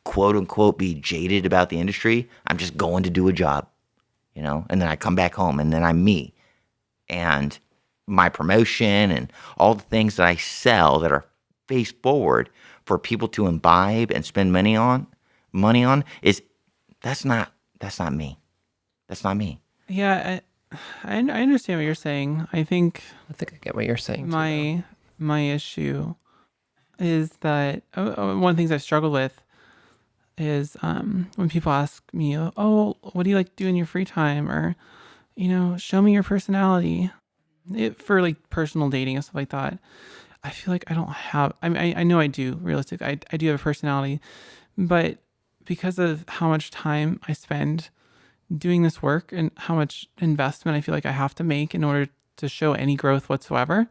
quote unquote be jaded about the industry. I'm just going to do a job, you know, and then I come back home and then I'm me. And my promotion and all the things that I sell that are face forward for people to imbibe and spend money on is that's not me. That's not me. Yeah. I understand what you're saying. I think I get what you're saying. too, my issue is that one of the things I've struggled with is when people ask me, oh, what do you like to do in your free time? Or, you know, show me your personality. For like personal dating and stuff like that. I feel like I don't have, I mean, I know I do, realistically. I do have a personality, but because of how much time I spend doing this work and how much investment I feel like I have to make in order to show any growth whatsoever,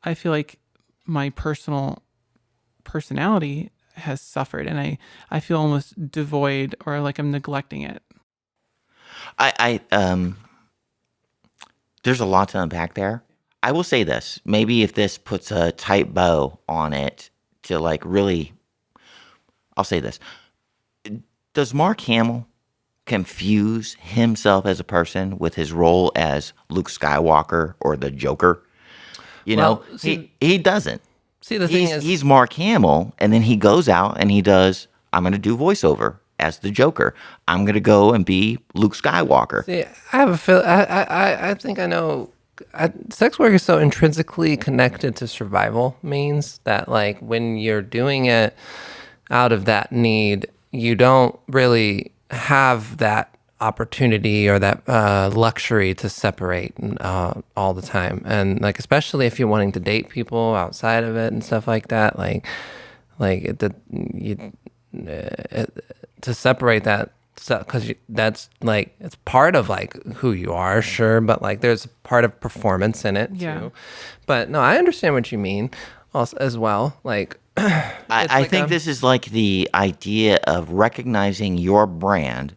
I feel like my personality has suffered, and I feel almost devoid, or like I'm neglecting it. There's a lot to unpack there. I will say this, maybe if this puts a tight bow on it to like really, I'll say this. Does Mark Hamill confuse himself as a person with his role as Luke Skywalker or the Joker? You know, he doesn't. See, the thing is, he's Mark Hamill, and then he goes out and he does, I'm going to do voiceover as the Joker. I'm going to go and be Luke Skywalker. see, I have a feel. I think I know. Sex work is so intrinsically connected to survival means that, like, when you're doing it out of that need, you don't really have that opportunity or that luxury to separate all the time, and like especially if you're wanting to date people outside of it and stuff like that, to separate that stuff, because that's like it's part of like who you are, sure, but like there's part of performance in it too. But no, I understand what you mean also as well, like I think this is like the idea of recognizing your brand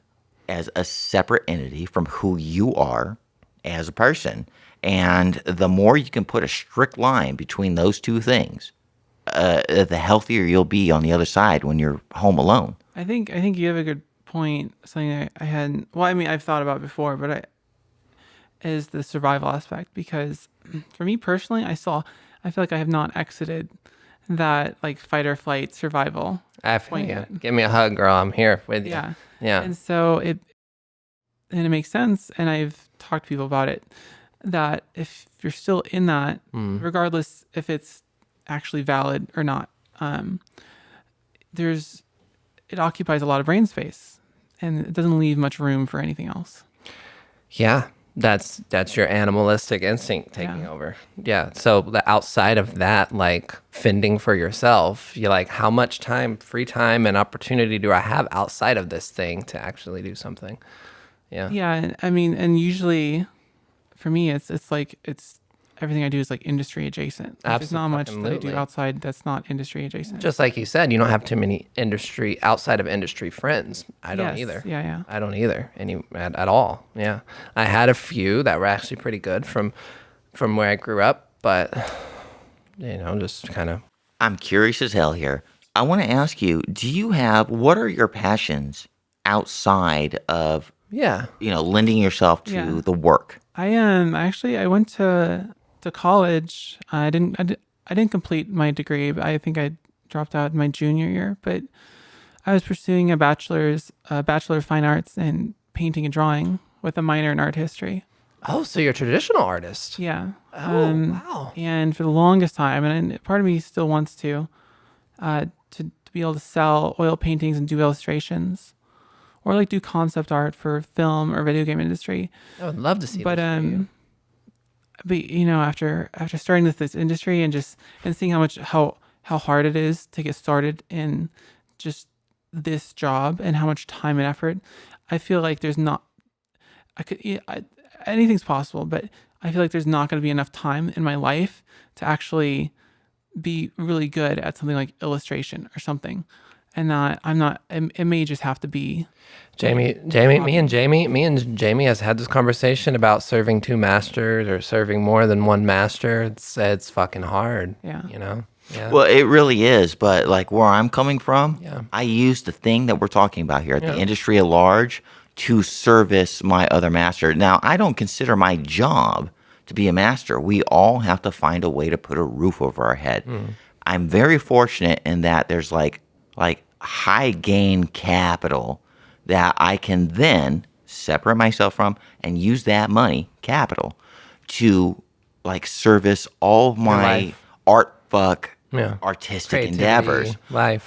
as a separate entity from who you are as a person. And the more you can put a strict line between those two things, the healthier you'll be on the other side when you're home alone. I think you have a good point. Something I hadn't. Well, I mean, I've thought about before, but is the survival aspect, because for me personally, I feel like I have not exited that like fight or flight survival point yet. Give me a hug, girl. I'm here with you. Yeah. And so it makes sense. And I've talked to people about it, that if you're still in that, regardless if it's actually valid or not, it occupies a lot of brain space, and it doesn't leave much room for anything else. Yeah. That's your animalistic instinct taking over. Yeah. So the outside of that, like fending for yourself, you're like, how much time, free time and opportunity do I have outside of this thing to actually do something? Yeah. Yeah. And I mean, and usually for me, it's everything I do is like industry adjacent. Like, there's not much that I do outside that's not industry adjacent. Just like you said, you don't have too many outside of industry friends. I don't either. Yeah. I don't either at all. Yeah. I had a few that were actually pretty good from where I grew up, but just kind of. I'm curious as hell here. I want to ask you, what are your passions outside of, lending yourself to the work? I went to college. I didn't complete my degree, but I think I dropped out in my junior year. But I was pursuing a bachelor of fine arts in painting and drawing with a minor in art history. Oh, so you're a traditional artist? Yeah. Oh, wow. And for the longest time, and part of me still wants to be able to sell oil paintings and do illustrations, or like do concept art for film or video game industry. I would love to see this. But after starting this industry and seeing how hard it is to get started in just this job and how much time and effort, I feel like anything's possible, but I feel like there's not going to be enough time in my life to actually be really good at something like illustration or something. And it may just have to be me and Jamie has had this conversation about serving two masters or serving more than one master. It's fucking hard. Yeah. Yeah. Well, it really is. But like where I'm coming from, I use the thing that we're talking about here, the industry at large, to service my other master. Now, I don't consider my job to be a master. We all have to find a way to put a roof over our head. I'm very fortunate in that there's like high gain capital that I can then separate myself from and use that money, capital, to like service all of my artistic Creativity, endeavors,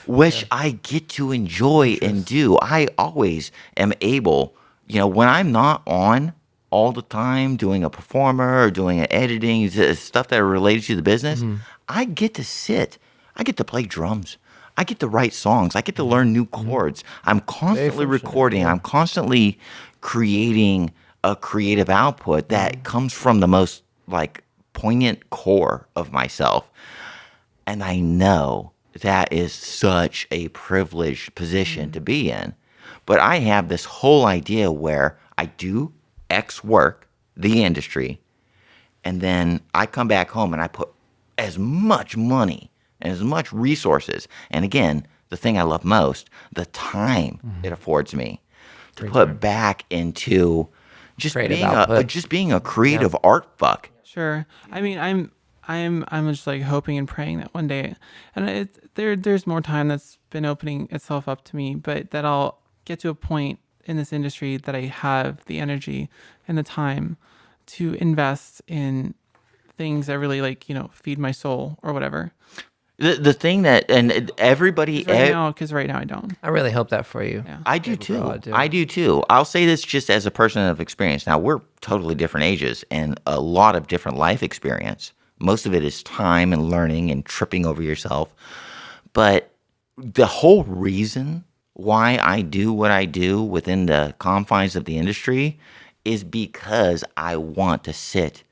which I get to enjoy and do. I always am able, when I'm not on all the time doing a performer or doing an editing, stuff that are related to the business, I get to sit. I get to play drums. I get to write songs. I get to learn new chords. I'm constantly recording. I'm constantly creating a creative output that comes from the most like poignant core of myself. And I know that is such a privileged position to be in. But I have this whole idea where I do X work, the industry, and then I come back home and I put as much money and as much resources, and again, the thing I love most, the time it affords me to put back into just being a creative art buck. Sure. I mean, I'm just like hoping and praying that one day, and there's more time that's been opening itself up to me, but that I'll get to a point in this industry that I have the energy and the time to invest in things that really feed my soul or whatever. The thing that, and everybody, Because right now I don't. I really hope that for you. Yeah. I do Baby girl, too. I do too. I'll say this just as a person of experience. Now, we're totally different ages and a lot of different life experience. Most of it is time and learning and tripping over yourself. But the whole reason why I do what I do within the confines of the industry is because I want to sit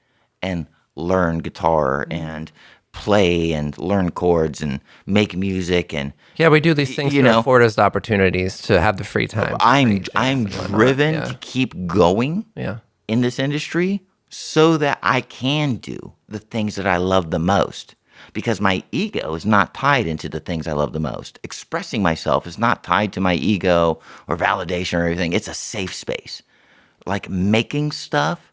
and learn guitar and play and learn chords and make music and Yeah, we do these things you to know, afford us the opportunities to have the free time. to I'm create things I'm and whatnot. driven Yeah. to keep going Yeah. in this industry so that I can do the things that I love the most. Because my ego is not tied into the things I love the most. Expressing myself is not tied to my ego or validation or everything. It's a safe space. Like making stuff,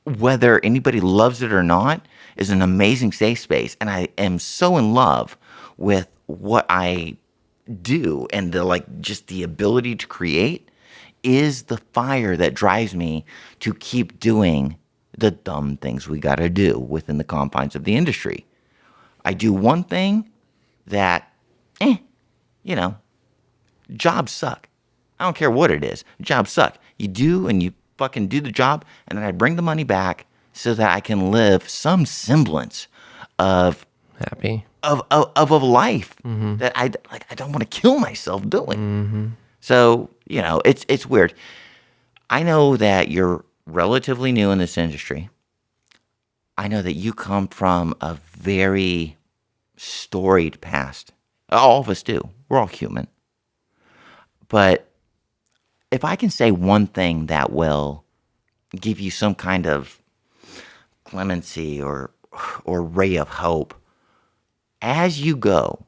whether anybody loves it or not, is an amazing safe space. And I am so in love with what I do and the just the ability to create is the fire that drives me to keep doing the dumb things we got to do within the confines of the industry. I do one thing that, you know, jobs suck. I don't care what it is. Jobs suck. You do and you fucking do the job, and then I bring the money back so that I can live some semblance of Happy. of a life that I don't want to kill myself doing. So, it's weird. I know that you're relatively new in this industry. I know that you come from a very storied past. All of us do. We're all human. But if I can say one thing that will give you some kind of clemency or ray of hope as you go,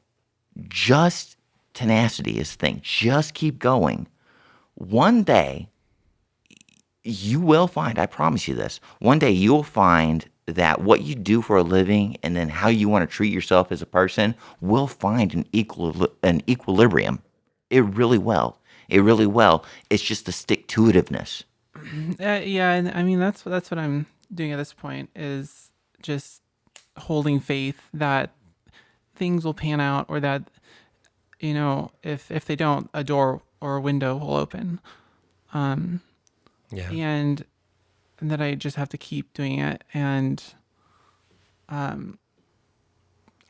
just tenacity is the thing. Just keep going. One day, you will find, I promise you this, one day you'll find that what you do for a living and then how you want to treat yourself as a person will find an equilibrium. It really will. It really will. It's just the stick-to-itiveness. Yeah, and I mean that's what I'm doing at this point is just holding faith that things will pan out, or that if they don't, a door or a window will open, Yeah. and that I just have to keep doing it. And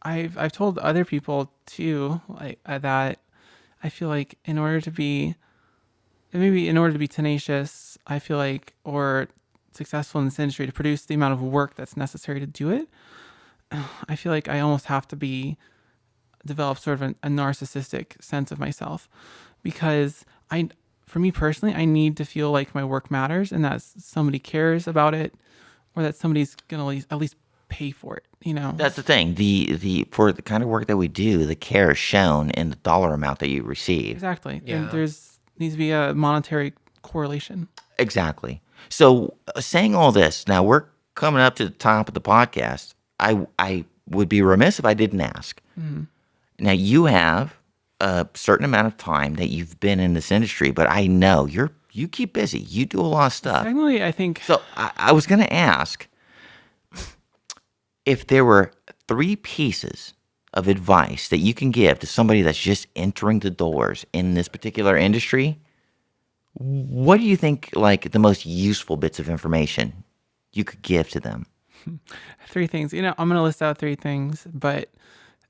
I've told other people too, like that I feel like in order to be tenacious, I feel like, or successful in this industry, to produce the amount of work that's necessary to do it, I feel like I almost have to develop sort of a narcissistic sense of myself, because for me personally, I need to feel like my work matters and that somebody cares about it, or that somebody's gonna at least pay for it. That's the thing. The for the kind of work that we do, the care is shown in the dollar amount that you receive. Exactly. Yeah. And needs to be a monetary correlation. Exactly. So, saying all this, now we're coming up to the top of the podcast. I would be remiss if I didn't ask. Mm-hmm. Now, you have a certain amount of time that you've been in this industry, but I know you keep busy. You do a lot of stuff. Technically, I think. So, I was going to ask if there were 3 pieces of advice that you can give to somebody that's just entering the doors in this particular industry. What do you think, like, the most useful bits of information you could give to them? 3 things. I'm going to list out 3 things, but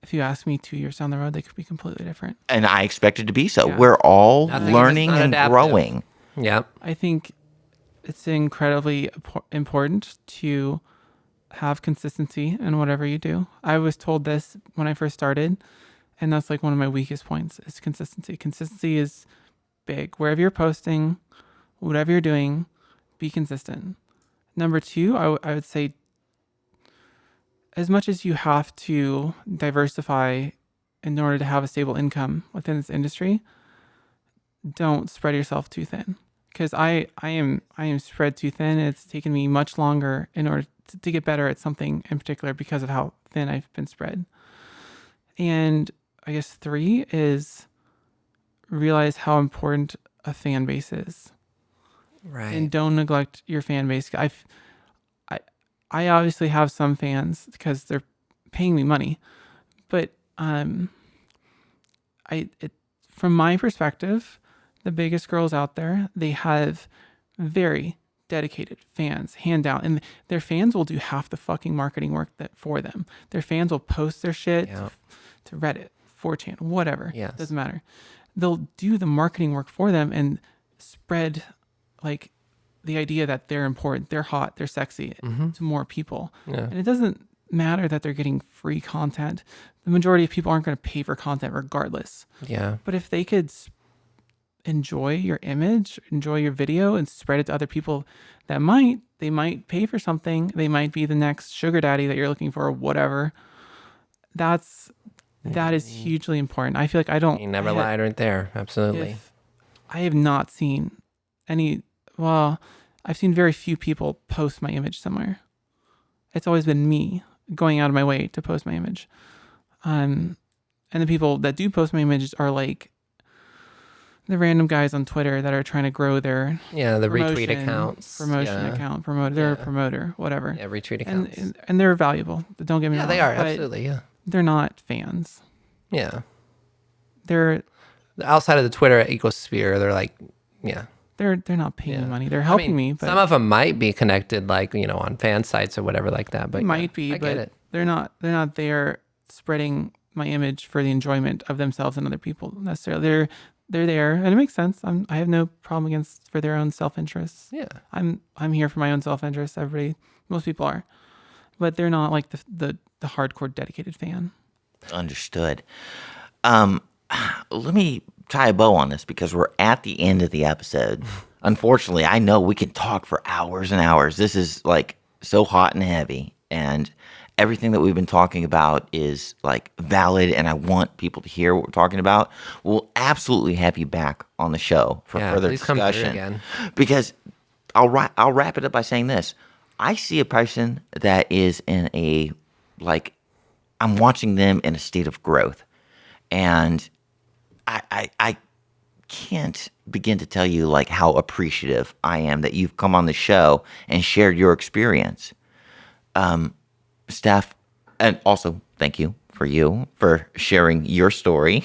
if you ask me 2 years down the road, they could be completely different. And I expect it to be so. Yeah. We're all Nothing is learning not and adaptive. growing. Yeah. I think it's incredibly important to have consistency in whatever you do. I was told this when I first started, and that's like one of my weakest points is consistency. Consistency is big. Wherever you're posting, whatever you're doing, be consistent. Number 2, I would say, as much as you have to diversify in order to have a stable income within this industry, don't spread yourself too thin. Because I am spread too thin. It's taken me much longer in order to get better at something in particular because of how thin I've been spread. And I guess 3 is realize how important a fan base is. Right. And don't neglect your fan base. I obviously have some fans because they're paying me money, but From my perspective, the biggest girls out there, they have very dedicated fans, hand down, and their fans will do half the fucking marketing work for them. Their fans will post their shit to Reddit, 4chan, whatever. Yes. Doesn't matter. They'll do the marketing work for them and spread like the idea that they're important, they're hot, they're sexy to more people. Yeah. And it doesn't matter that they're getting free content. The majority of people aren't going to pay for content regardless. Yeah. But if they could enjoy your image, enjoy your video, and spread it to other people they might pay for something. They might be the next sugar daddy that you're looking for, or whatever. That is hugely important. I feel like You never lied right there. Absolutely. I have not seen I've seen very few people post my image somewhere. It's always been me going out of my way to post my image. And the people that do post my images are like the random guys on Twitter that are trying to grow their the retweet accounts. Account, promoter. They're a promoter, whatever. Yeah, retweet accounts. And they're valuable. Don't get me wrong. Yeah, they are. Absolutely, yeah. They're not fans. Yeah. They're outside of the Twitter ecosphere. They're like, yeah. They're not paying me money. They're helping me. But some of them might be connected, like, on fan sites or whatever like that. But they might be, but they're not there spreading my image for the enjoyment of themselves and other people necessarily. They're there, and it makes sense. I have no problem for their own self-interest. Yeah, I'm here for my own self-interest. Most people are, but they're not like the hardcore dedicated fan. Understood. Let me tie a bow on this because we're at the end of the episode. Unfortunately, I know we can talk for hours and hours. This is like so hot and heavy, and everything that we've been talking about is like valid, and I want people to hear what we're talking about. We'll absolutely have you back on the show for further discussion. Again. Because I'll wrap it up by saying this. I see a person that is in I'm watching them in a state of growth, and I can't begin to tell you like how appreciative I am that you've come on the show and shared your experience. Steph, and also thank you for sharing your story.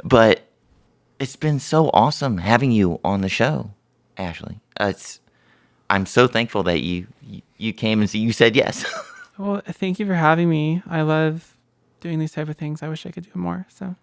But it's been so awesome having you on the show, Ashley. I'm so thankful that you came and you said yes. Well, thank you for having me. I love doing these type of things. I wish I could do more. So